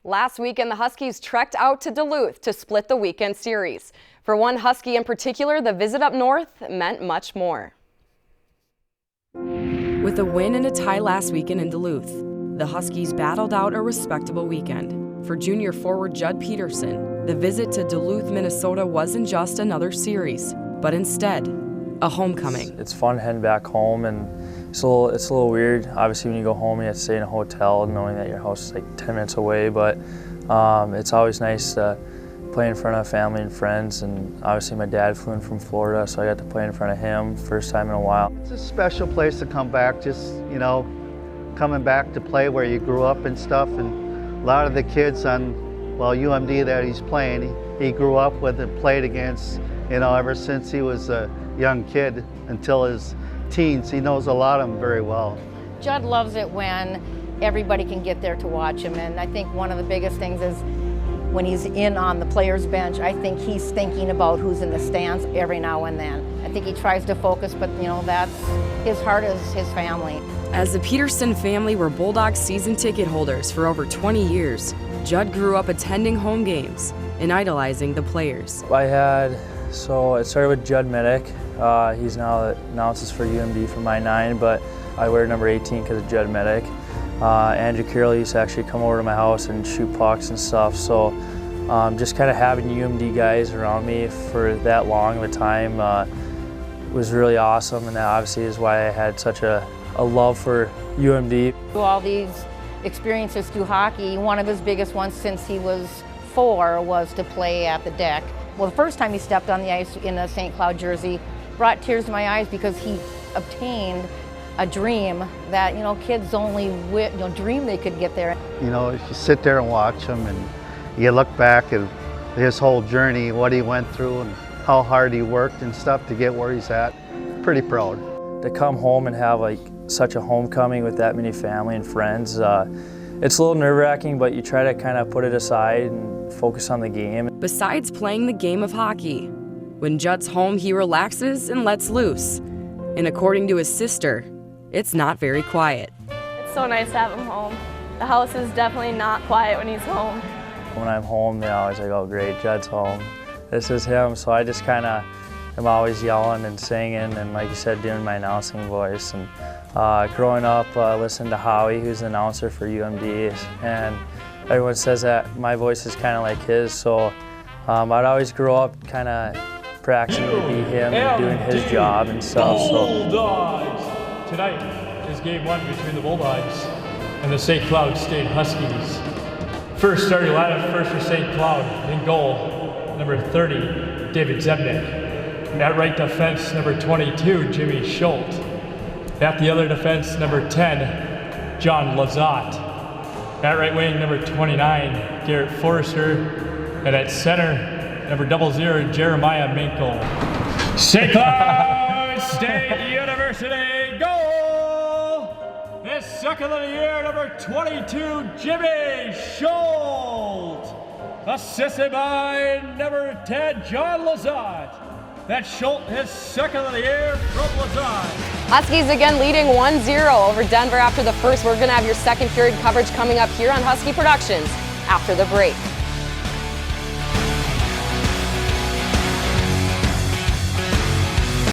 Last weekend, the Huskies trekked out to Duluth to split the weekend series. For one Husky in particular, the visit up north meant much more. With a win and a tie last weekend in Duluth, the Huskies battled out a respectable weekend. For junior forward Judd Peterson, the visit to Duluth, Minnesota wasn't just another series, but instead, a homecoming. It's fun heading back home, and it's a little weird. Obviously, when you go home, you have to stay in a hotel knowing that your house is like 10 minutes away, but it's always nice to play in front of family and friends, and obviously my dad flew in from Florida, so I got to play in front of him first time in a while. It's a special place to come back, just, you know, coming back to play where you grew up and stuff, and a lot of the kids on, well, UMD that he's playing, he grew up with and played against, you know, ever since he was a young kid until his teens. He knows a lot of them very well. Judd loves it when everybody can get there to watch him, and I think one of the biggest things is when he's in on the players' bench, I think he's thinking about who's in the stands every now and then. I think he tries to focus, but you know, that's his heart is his family. As the Peterson family were Bulldogs season ticket holders for over 20 years, Judd grew up attending home games and idolizing the players. So it started with Judd Medic. He's now announces for UMD for my 9, but I wear number 18 because of Judd Medic. Andrew Carroll used to actually come over to my house and shoot pucks and stuff, so just kind of having UMD guys around me for that long of a time was really awesome, and that obviously is why I had such a love for UMD. Through all these experiences through hockey, one of his biggest ones since he was 4 was to play at the deck. Well, the first time he stepped on the ice in a St. Cloud jersey brought tears to my eyes because he obtained a dream that, you know, kids only dream they could get there. You know, if you sit there and watch him and you look back at his whole journey, what he went through and how hard he worked and stuff to get where he's at, pretty proud. To come home and have like such a homecoming with that many family and friends, it's a little nerve-wracking, but you try to kind of put it aside and focus on the game. Besides playing the game of hockey, when Judd's home, he relaxes and lets loose. And according to his sister, it's not very quiet. It's so nice to have him home. The house is definitely not quiet when he's home. When I'm home, they're always like, oh great, Judd's home. This is him, so I just kind of am always yelling and singing and, like you said, doing my announcing voice. And growing up, listening to Howie, who's the announcer for UMD, and everyone says that my voice is kind of like his, so I'd always grow up kind of practicing to be him and doing his job and stuff. Bulldogs! Tonight is game 1 between the Bulldogs and the St. Cloud State Huskies. First starting lineup, first for St. Cloud. In goal, number 30, David Zebnik. And at right defense, number 22, Jimmy Schultz. At the other defense, number 10, John Lazat. At right wing, number 29, Garrett Forrester. And at center, number 00, Jeremiah Minkle. St. Cloud State University, goal! His second of the year, number 22, Jimmy Schultz. Assisted by number 10, John Lazat. That's Schultz, his second of the year from Lazat. Huskies again leading 1-0 over Denver after the first. We're going to have your second period coverage coming up here on Husky Productions after the break.